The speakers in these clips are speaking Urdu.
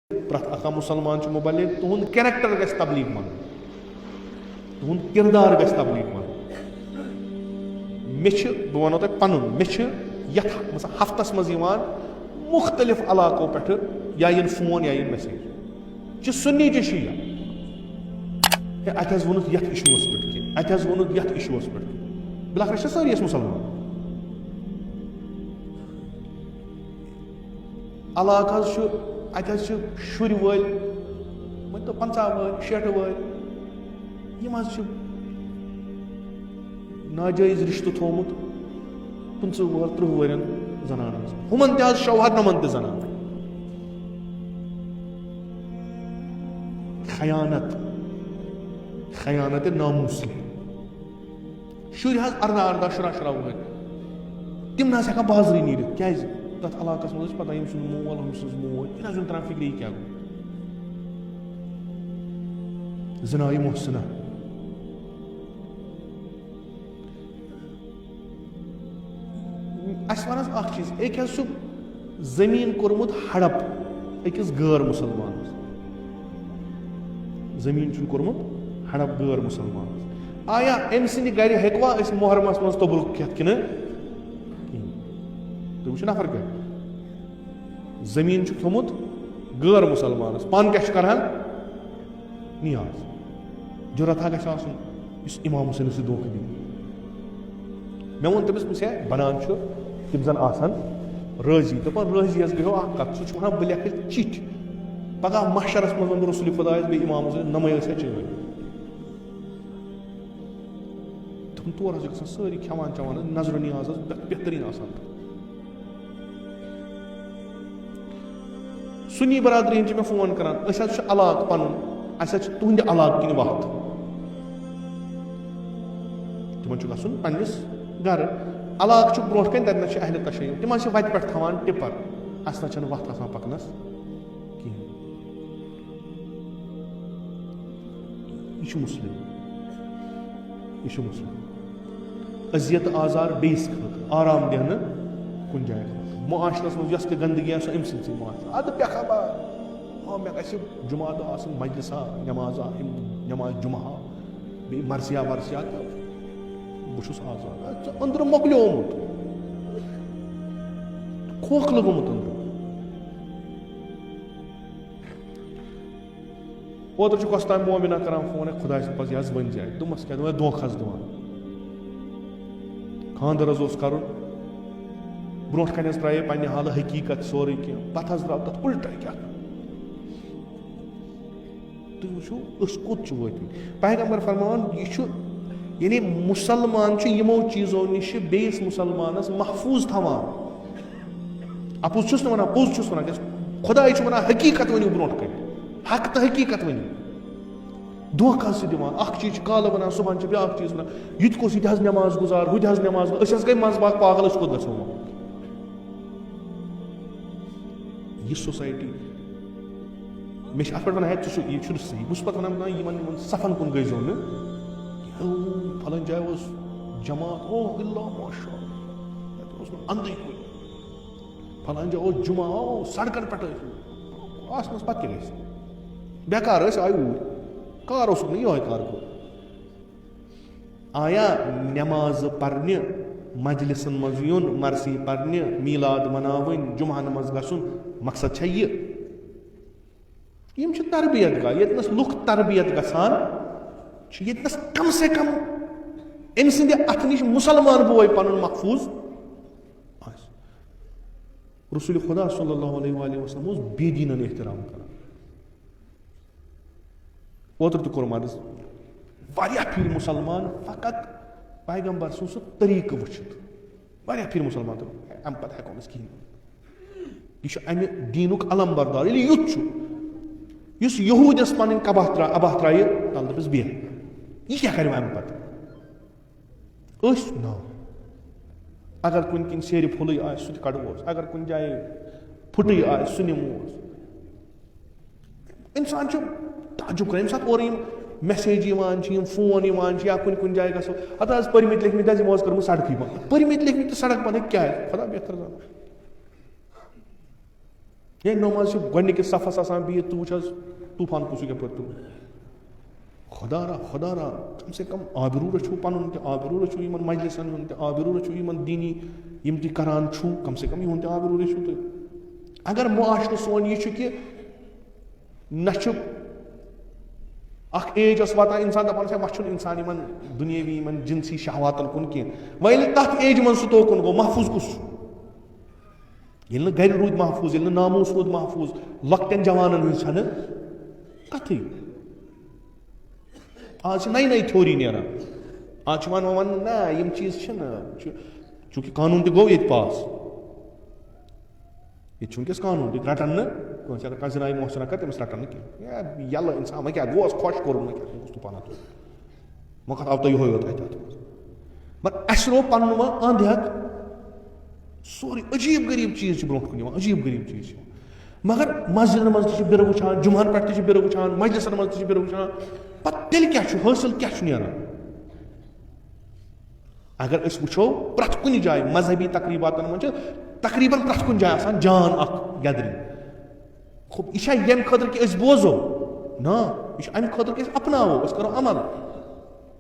پرٛٮ۪تھ اکھ مُسلمان چھُ مُبلِغ تُہُنٛد کیریکٹر گژھِ تبلیغ منٛد تُہُنٛد کِردار گژھِ تبلیغ منٛد مےٚ چھِ بہٕ وَنو تۄہہِ پَنُن مےٚ چھِ یَتھ مثلاً ہفتس منٛز یِوان مُختٔلِف علاقو پٮ۪ٹھٕ یا یِن فون یا یِن میسیج چھِ سُنی چھِ شِیا ہے اَتہِ حظ ووٚنُکھ یَتھ اِشوٗوَس پٮ۪ٹھ کہِ اَتہِ حظ ووٚنُکھ یَتھ اِشوٗوَس پٮ۪ٹھ کہِ بِلاخر چھِ سٲری أسۍ مُسلمان علاقہٕ حظ چھُ اَتہِ حظ چھِ شُرۍ وٲلۍ مٲنۍتو 50 وٲلۍ 60 وٲلۍ یِم حظ چھِ ناجٲیز رِشتہٕ تھومُت 15 وُہر 30 ؤرین زنانن ہٕنٛز ہُمن تہِ حظ شوہر نمن تہِ زنان خیانت ناموٗسی شُرۍ حظ 18 شُراہ وُہٕرۍ تِم نہ حظ ہٮ۪کان بازرٕے نیٖرِتھ کیٛازِ تتھ علاقس منٛز ٲسۍ پتہ ییٚمۍ سُنٛد مول ہُمۍ سٕنٛز موج یہِ نہ حظ چھُنہٕ تران فِکری یہِ کیٛاہ گوٚو زِنایہِ محسنہ اَسہِ وَن حظ اکھ چیٖز أکۍ حظ چھُ زٔمیٖن کوٚرمُت ہڑپ أکِس غٲر مُسلمانس زٔمیٖن چھُنہٕ کوٚرمُت ہڑپ غٲر مُسلمانس آیا أمۍ سٕنٛدِ گرِ ہیٚکوا أسۍ محرمس منٛز توٚبرُک کھٮ۪تھ کِنہٕ تُہۍ وٕچھِو نفر کیٛاہ زٔمیٖن چھُ تھوٚمُت غٲر مُسلمانس پانہٕ کیٛاہ چھُ کران نیاز جُرت ہا گژھِ آسُن یُس اِمام حُسینس سۭتۍ دھوکہٕ دی مےٚ ووٚن تٔمِس ہے بنان چھُ تِم زن آسن رٲضی دوٚپُن رٲضی حظ گٔیو اکھ کتھ سُہ چھُ ونان بہٕ لیکھٕ چِٹھۍ پگاہ محشرس منٛز ونہٕ بہٕ رسولِ خۄدایس بیٚیہِ اِمام حُسین نمے ٲسۍ ہا چٲنۍ دوٚپُن تور حظ چھِ گژھان سٲری کھٮ۪وان چٮ۪وان حظ نظرو نیاز حظ بہتریٖن آسان سُنی برادری ہٕنٛدۍ چھِ مےٚ فون کران أسۍ حظ چھُ علاقہٕ پنُن اَسہِ حظ چھُ تُہنٛدِ علاقہٕ کِنۍ وقت تِمن چھُ گژھُن پننِس گرٕ علاقہٕ چھُ برونٛٹھ کَنۍ تَتہِ نَس چھِ اہلِ تشیع تِم حظ چھِ وَتہِ پٮ۪ٹھ تھاوان ٹِپر اَسہِ نہ چھنہٕ وَتھ آسان پکنس کِہیٖنۍ یہِ چھُ مسلم یہِ چھُ مسلم اذیت آزار بیٚیِس خٲطرٕ آرام دِنہٕ کُنہِ جایہِ خٲطرٕ معاشرس منٛز یۄس تہِ گنٛدگی آسہِ سۄ أمۍ سٕنٛدسٕے معاشرٕ اَدٕ بے خبر مےٚ گژھِ جُمعہ دۄہ آسٕنۍ مجلسا نٮ۪مازا نٮ۪ماز جُمعہ بیٚیہِ مرثیا ورثیا تہٕ بہٕ چھُس آزاد أنٛدرٕ مۄکلیومُت کھوکھلہٕ گوٚمُت أنٛدرٕ اوترٕ چھُ کۄس تام مومِنا کران فون ہے خۄداے سٕنٛدۍ پَزِ یہِ حظ ؤنۍ زِ دوٚپمَس کیٛاہ دوٚپمَس دھوکہٕ حظ دِوان خانٛدر حظ اوس کَرُن برونٛٹھ کَنہِ حظ ترٛایے پنٛنہِ حالہٕ حقیٖقت سورُے کینٛہہ پتہٕ حظ درٛاو تَتھ اُلٹے کیٛاہ تُہۍ وٕچھِو أسۍ کوٚت چھِ وٲتمٕتۍ پیغمبر فرماوان یہِ چھُ یعنی مُسلمان چھُ یِمو چیٖزو نِش بیٚیِس مُسلمانس محفوٗظ تھاوان اپُز چھُس نہٕ وَنان پوٚز چھُس وَنان کیٛازِ خۄداے چھُ وَنان حقیٖقت ؤنِو برونٛٹھ کَنہِ حق تہٕ حقیٖقت ؤنِو دھوکہٕ حظ چھِ دِوان اکھ چیٖز چھُ کالہٕ وَنان صُبحن چھُ بیاکھ چیٖز وَنان یہِ تہِ گوٚژھ یہِ تہِ حظ نٮ۪ماز گُزار ہُہ تہِ حظ نٮ۪ماز أسۍ حظ گٔے منٛزٕ باگ پاگل أسۍ کوٚت گژھو یہِ سوسایٹی مےٚ چھِ اَتھ پٮ۪ٹھ وَنان ہے ژٕ چھُکھ یہِ چھُنہٕ صحیح بہٕ چھُس پَتہٕ وَنان یِمن صفن کُن گٔژھۍزیو نہٕ پھلٲنۍ جایہِ اوس جماعت او اللہ ماشاء اللہ تَتہِ اوس نہٕ اَندٕے کُنہِ پھلٲنۍ جایہِ اوس جُمعہ او سڑکن پٮ۪ٹھ ٲسۍ آسنَس پَتہٕ کیٛاہ گژھِ بیکار ٲسۍ آے اوٗرۍ کار اوسُکھ نہٕ یِہوے کار کوٚر آیا نٮ۪مازٕ پرنہِ مجلسن منٛز یُن مرثی پرنہِ میٖلاد مناوٕنۍ جُمعہن منٛز گژھُن مقصد چھا یہِ یِم چھِ تربیت گاہ ییٚتنس لُکھ تربیت گژھان چھِ ییٚتنس کم سے کم أمۍ سٕنٛدِ اَتھٕ نِش مُسلمان بوے پنُن محفوٗظ آسہِ رسول خدا صلی اللہ علیہ وسلم اوس بے دیٖنن احترام کران اوترٕ تہِ کوٚر عرض واریاہ پھِرِ مُسلمان فقط پیغمبر سُنٛد سُہ طریٖقہٕ وٕچھِتھ واریاہ پھِرِ مُسلمان تہٕ اَمہِ پتہٕ ہٮ۪کو نہٕ أسۍ کِہیٖنۍ یہِ چھُ امہِ دیٖنُک علم بردار ییٚلہِ یُتھ چھُ یُس یہوٗدس پنٕنۍ اباہ ترایہِ تَلہٕ دٔپِس بیٚہہ یہِ کیٛاہ کَرِ اَمہِ پتہٕ أسۍ نا اگر کُنہِ کِنۍ سیرِ پھُلٕے آسہِ سُہ تہِ کڑوس اگر کُنہِ جایہِ پھُٹٕے آسہِ سُہ نِموس اِنسان چھُ تعجُب کران ییٚمہِ ساتہٕ اورٕ یِم میسیج یِوان چھِ یِم فون یِوان چھِ یا کُنہِ جایہِ گژھو ہتہٕ حظ پٔرمٕتۍ لیکھمٕتۍ حظ یِمو حظ کٔرمٕژ سڑکٕے بنٛد پٔرمٕتۍ لیکھمٕتۍ تہٕ سڑک بنٛد کیٛازِ خۄدا بہتر زانان یہ نماز گۄڈنِکِس صفس آسان بِہِتھ ژٕ وٕچھ حظ طوٗفان کُس کِتھ پٲٹھۍ تُل خۄدا را کم سے کم آبروٗ رٔچھِو پَنُن تہِ آبروٗ رٔچھِو یِمن مجلسن ہُنٛد تہِ آبروٗ رٔچھِو یِمن دیٖنی یِم تہِ کران چھُو کم سے کم یِہُنٛد تہِ آبروٗ رٔچھِو تُہۍ اگر معاشرٕ سون یہِ چھُ کہِ نہ چھُ اکھ ایج ٲس واتان اِنسان دَپان اوس ہے وۄنۍ چھُنہٕ اِنسان یِمن دُنیٲوی یِمن جِنسی شہواتن کُن کینٛہہ وۄنۍ ییٚلہِ تتھ ایجہِ منٛز سُہ توکُن گوٚو محفوٗظ کُس چھُ ییٚلہِ نہٕ گرِ روٗدۍ محفوٗظ ییٚلہِ نہٕ ناموٗس روٗد محفوٗظ لۄکٹٮ۪ن جوانن ہٕنٛز چھنہٕ کتھٕے آز چھِ نٔے تھیوری نیران آز چھِ وَنان نہ یِم چیٖز چھِنہٕ چوٗنٛکہِ قانوٗن تہِ گوٚو ییٚتہِ پاس ییٚتہِ چھُ وٕنکیٚس قانوٗن ییٚتہِ رَٹن نہٕ کٲنٛسہِ اگر کانٛہہ زِنایہِ محسنہ کَرِ تٔمِس رَٹن نہٕ کینٛہہ یَلہٕ اِنسان وۄنۍ کیٛاہ گوس خۄش کوٚرُن وۄنۍ کیٛاہ کُس طوٗفانا تُل وۄنۍ کَتھ آو تۄہہِ یِہوے یوت اَتہِ مگر اَسہِ روو پَنُن وۄنۍ اَنٛد ہٮ۪تھ سورُے عجیٖب غریٖب چیٖز چھِ برونٛٹھ کُن یِوان عجیٖب غریٖب چیٖز چھِ مگر مسجدن منٛز تہِ چھِ بِرٕ وٕچھان جُمعن پٮ۪ٹھ تہِ چھِ بِرٕ وٕچھان مجلسن منٛز تہِ چھِ بِرٕ وٕچھان پتہٕ تیٚلہِ کیٛاہ چھُ حٲصِل کیٛاہ چھُ نیران اگر أسۍ وٕچھو پرٛٮ۪تھ کُنہِ جایہِ مذہبی تقریٖباتن منٛز چھِ تقریٖباً پرٛٮ۪تھ کُنہِ جایہِ آسان جان اکھ گیدرِنٛگ یہِ چھا ییٚمہِ خٲطرٕ کہِ أسۍ بوزو نہ یہِ چھُ اَمہِ خٲطرٕ کہِ أسۍ اپناوو أسۍ کرو عمل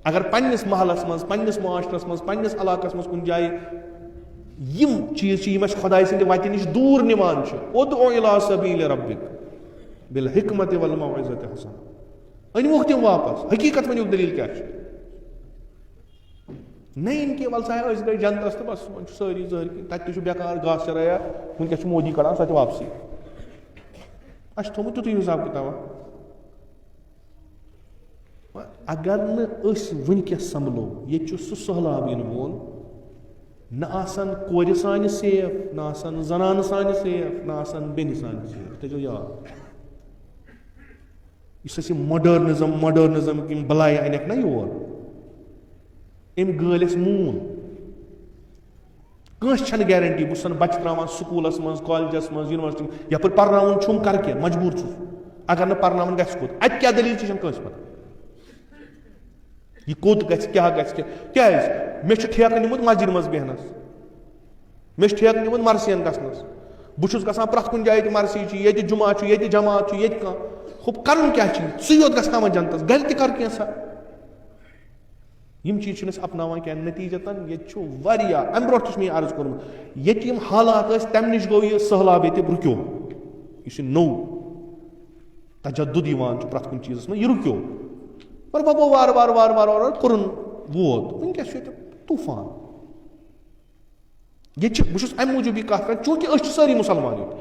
اگر پننِس محلس منٛز پننِس معاشرس منٛز پننِس علاقس منٛز کُنہِ جایہِ یِم چیٖز چھِ یِم اَسہِ خۄداے سٕنٛدِ وَتہِ نِش دوٗر نِوان چھِ اُدعُ اِلی سبیٖلِ ربِک بالحکمتِ والموعظةِ الحسنہ أنۍوُکھ تِم واپس حقیٖقت ؤنِو دٔلیٖل کیٛاہ چھِ نہ یِن کینٛہہ وَلہٕ سا أسۍ گٔے جنتس تہٕ بس وۄنۍ چھُ سٲری زٔہرۍ تَتہِ تہِ چھُ بیکار گاسہٕ چرٲیا وٕنکیٚس چھُ مودی کڑان سۄ تہِ واپسٕے اَسہِ چھُ تھوٚمُت تیُتُے حِساب کِتابا اگر نہٕ أسۍ وٕنکیٚس سمبلو ییٚتہِ چھُ سُہ سہلاب یِنہٕ وول نہ آسن کورِ سانہِ سیف نہ آسن زنانہٕ سانہِ سیف نہ آسن بیٚنہِ سانہِ سیف تھٲیزیو یاد یُس اَسہِ یہِ ماڈٲرنِزم یِم بَلایہِ اَنٮ۪کھ نہ یور أمۍ گٲلۍ اَسہِ موٗن کٲنٛسہِ چھنہٕ گیرنٹی بہٕ چھُسن بچہِ تراوان سکوٗلس منٛز کالجس منٛز یونیورسٹی یپٲرۍ پرناوُن چھُم کر کینٛہہ مجبوٗر چھُس اگر نہٕ پرناوُن گژھِ کوٚت اَتہِ کیٛاہ دٔلیٖل چھِ چھنہٕ کٲنٛسہِ پتہ یہِ کوٚت گژھِ کیٛاہ گژھِ کیٛازِ مےٚ چھُ ٹھیکہٕ نیُمُت مسجِد منٛز بیٚہنس مےٚ چھُ ٹھیکہٕ نیُمُت مرثِین گژھنس بہٕ چھُس گژھان پرٛٮ۪تھ کُنہِ جایہِ ییٚتہِ مرثی چھِ ییٚتہِ جُمعہ چھُ ییٚتہِ جماعت چھُ ییٚتہِ کانٛہہ ہُہ کرُن کیٛاہ چھُ ژٕے یوت گژھِ وۄنۍ جنتس گرِ تہِ کر کینٛژھا یِم چیٖز چھِنہٕ أسۍ اپناوان کینٛہہ نٔتیٖجتن ییٚتہِ چھُ واریاہ اَمہِ برونٛٹھ تہِ چھُ مےٚ یہِ عرض کوٚرمُت ییٚتہِ یِم حالات ٲسۍ تَمہِ نِش گوٚو یہِ سہلاب ییٚتہِ رُکیو یُس یہِ نوٚو تجدُد یِوان چھُ پرٛٮ۪تھ کُنہِ چیٖزس منٛز یہِ رُکیو پر وۄنۍ گوٚو وارٕ کوٚرُن ووت وٕنکیٚس چھُ ییٚتہِ طوٗفان ییٚتہِ چھِ بہٕ چھُس اَمہِ موٗجوٗب یہِ کتھ کران چوٗنٛکہِ أسۍ چھِ سٲری مُسلمان ییٚتہِ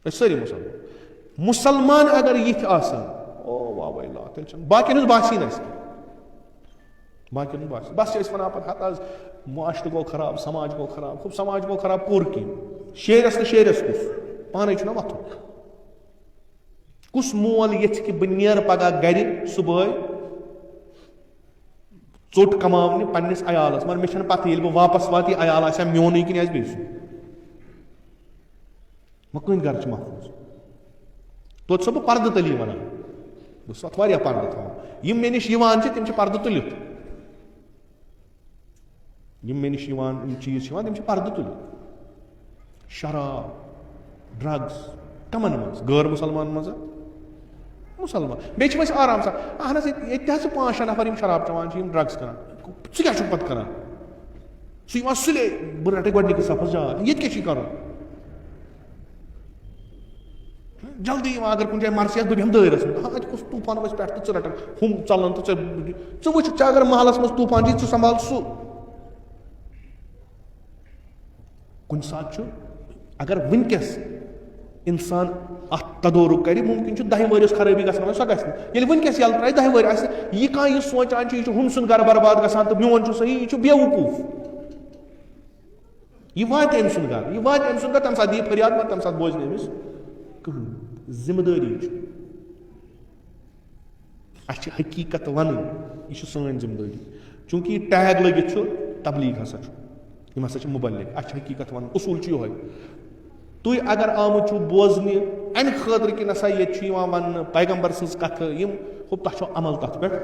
أسۍ سٲری مُسلمان اگر یِتھۍ آسن او واہ لا تیٚلہِ چھنہٕ باقین ہٕنٛز باسی نہٕ اَسہِ باقین ہٕنٛز باسی بس چھِ أسۍ وَنان پتہٕ ہتہٕ حظ معاشرٕ گوٚو خراب سماج گوٚو خراب سماج گوٚو خراب کوٚر کیٚنٛہہ شیرس تہٕ شیرس کُس پانے چھُنہ وۄتھُن کُس مول یژھِ کہِ بہٕ نیرٕ پگاہ گرِ صبحٲے ژوٚٹ کماونہِ پننِس عیالس مگر مےٚ چھنہٕ پتہ ییٚلہِ بہٕ واپس واتہٕ یہِ عیال آسیا میونٕے کِنہٕ آسہِ بیٚیہِ سُنٛد وۄنۍ کٕہٕنۍ گرٕ چھُ محفوٗظ توتہِ چھُسو بہٕ پردٕ تٔلی ونان بہٕ چھُس اتھ واریاہ پردٕ تھاوان یِم مےٚ نِش یِوان چھِ تِم چھِ پردٕ تُلِتھ یِم مےٚ نِش یِوان یِم چیٖز چھِ یِوان تِم چھِ پردٕ تُلِتھ شراب ڈرگٕس کمن منٛز غٲر مُسلمانن منٛز مُسلمان بیٚیہِ چھِ أسۍ آرام سان اہن حظ ییٚتہِ تہِ حظ چھِ 5-6 نفر یِم شراب چٮ۪وان چھِ یِم ڈرگٕس کران ژٕ کیٛاہ چھُکھ پتہٕ کران سُہ یِوان سُلے بہٕ رٹے گۄڈنِکِس صفس جاے ییٚتہِ کیٛاہ چھُے کرُن جلدی یِوان اگر کُنہِ جایہِ مرثی آسہِ بہٕ بیٚہمہٕ دٲیرس منٛز اَتہِ کُس طوٗفان وَسہِ پٮ۪ٹھ تہٕ ژٕ رٹکھ ہُم ژلان تہٕ ژٕ وٕچھ ژےٚ اگر محلس منٛز طوٗفان چھُی ژٕ سنبھال سُہ کُنہِ ساتہٕ چھُ اگر وٕنکیٚس اِنسان اتھ تدورُک کرِ مُمکِن چھُ 10 ؤرِیَس خرٲبی گژھان سۄ گژھِ نہٕ ییٚلہِ وٕنکیٚس یَلہٕ ترٛایہِ 10 ؤری آسہِ یہِ کانٛہہ یہِ سونٛچان چھُ یہِ چھُ ہُمۍ سُنٛد گرٕ برباد گژھان تہٕ میون چھُ صحیح یہِ چھُ بے وقوٗف یہِ واتہِ أمۍ سُنٛد گرٕ یہِ واتہِ أمۍ سُنٛد گرٕ تمہِ ساتہٕ یی فریاد مگر تمہِ ساتہٕ بوزِ نہٕ أمِس کٕہٕنۍ ذمہٕ دٲری چھِ اَسہِ چھِ حقیٖقت وَنٕنۍ یہِ چھِ سٲنۍ ذمہٕ دٲری چوٗنٛکہِ یہِ ٹیگ لٲگِتھ چھُ تبلیٖغ ہسا چھُ یِم ہسا چھِ مُبلِغ اَسہِ چھِ حقیٖقت وَنُن اصوٗل چھُ یِہوے تُہۍ اگر آمٕتۍ چھُو بوزنہِ اَمہِ خٲطرٕ کہِ نسا ییٚتہِ چھُ یِوان وَننہٕ پیغمبر سٕنٛز کتھٕ یِم تۄہہِ چھُو عمل تتھ پٮ۪ٹھ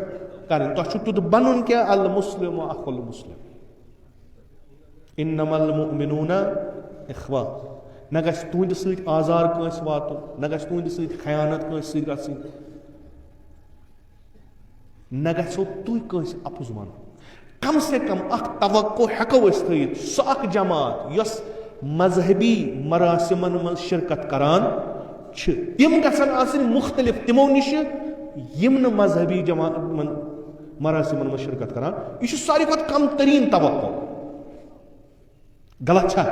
کرٕنۍ تۄہہِ چھُو تیُتھ بنُن کیٛاہ المسلم اخو المسلم انما المؤمنون اخوة نہ گژھِ تُہنٛدِ سۭتۍ آزار کٲنٛسہِ واتُن, نہ گژھِ تُہنٛدِ سۭتۍ خیانت کٲنٛسہِ سۭتۍ گژھٕنۍ, نہ گژھو تُہۍ کٲنٛسہِ اپُز وَنُن. کم سے کم اکھ توقع ہٮ۪کو أسۍ تھٲیِتھ, سۄ اکھ جماعت یۄس مذہبی مراسمن منٛز شرکت کران چھِ تِم گژھن آسٕنۍ مختلف تِمو نِش یِم نہٕ مذہبی مراسمن منٛز شرکت کران. یہِ چھُ ساروی کھۄتہٕ کم تریٖن توقع. غلط چھا؟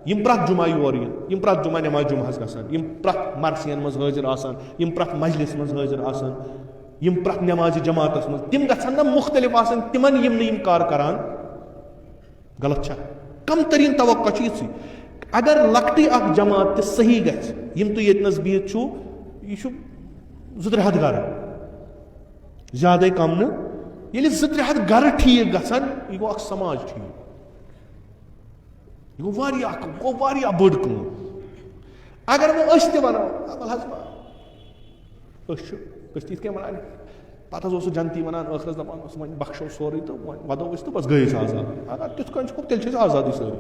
یِم پرٛٮ۪تھ جمعہ یور یِن, یِم پرٛٮ۪تھ جمعہ نٮ۪ماز جمعہس گژھان, یِم پرٛٮ۪تھ مرثِین منٛز حٲضِر آسان, یِم پرٛٮ۪تھ مجلس منٛز حٲضِر آسان, یِم پرٛٮ۪تھ نٮ۪مازِ جماعتس منٛز, تِم گژھن نہ مختلف آسٕنۍ تِمن یِم نہٕ یِم کار کران. غلط چھا؟ کم تریٖن توقع چھُ یِژٕے. اگر لۄکٹٕے اکھ جماعت تہِ صحیح گژھِ, یِم تُہۍ ییٚتنس بِہِتھ چھُو, یہِ چھُ 200-300 گرٕ, زیادے کم نہٕ. ییٚلہِ 200-300 گرٕ ٹھیٖک گژھن, یہِ گوٚو اکھ سماج ٹھیٖک, یہِ گوٚو واریاہ بٔڑ کٲم. اگر وۄنۍ أسۍ تہِ وَنو وَلہٕ حظ أسۍ چھِ یِتھ کٔنۍ وَنان, پتہٕ حظ اوس سُہ جنتی وَنان ٲخرس دَپان اوس وۄنۍ بخشو سورُے تہٕ وۄنۍ وَدو أسۍ تہٕ بس گٔے أسۍ آزاد. اگر تِتھ کٔنۍ چھُ تیٚلہِ چھِ أسۍ آزادٕے سٲری,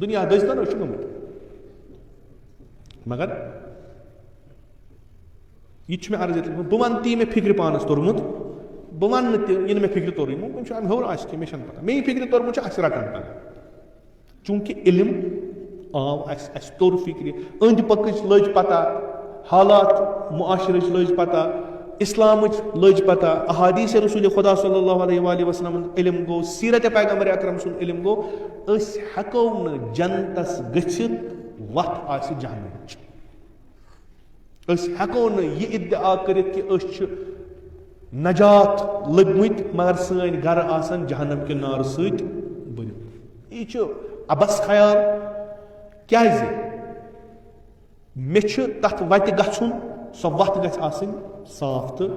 دُنیا دٔزتن أسۍ چھِ گٔمٕتۍ. مگر یہِ تہِ چھُ مےٚ عرض ییٚتہِ بہٕ وَنہٕ تی مےٚ فِکرِ پانس توٚرمُت, بہٕ وَنہٕ نہٕ تہِ یہِ نہٕ مےٚ فِکرِ توٚرُے, وۄنۍ چھُ اَمہِ ہیوٚر آسہِ کینٛہہ مےٚ چھَنہٕ پتہ. مےٚ یہِ فِکرِ توٚرمُت چھُ اَسہِ رَٹان پَتہٕ, چوٗنٛکہِ علم آو اَسہِ توٚر فِکرِ, أنٛدۍ پٔکٕچ لٔج پتہ, حالات معاشرٕچ لٔج پتہ, اِسلامٕچ لٔج پتہ, احادیٖث رسوٗلِ خۄدا صلی اللہ علیہ وآلہ وسلم علم گوٚو, سیٖرت پیغمبر اکرم سُنٛد علم گوٚو. أسۍ ہٮ۪کو نہٕ جنتس گٔژھِتھ وتھ آسہِ جہنمٕچ. أسۍ ہٮ۪کو نہٕ یہِ اِدعا کٔرِتھ کہِ أسۍ چھِ نجات لٔگمٕتۍ مگر سٲنۍ گرٕ آسن جہنم کہِ نارٕ سۭتۍ بٔرِتھ. یہِ چھُ ابس خیال. کیازِ مےٚ چھُ تتھ وتہِ گژھُن, سۄ وتھ گژھِ آسٕنۍ صاف تہٕ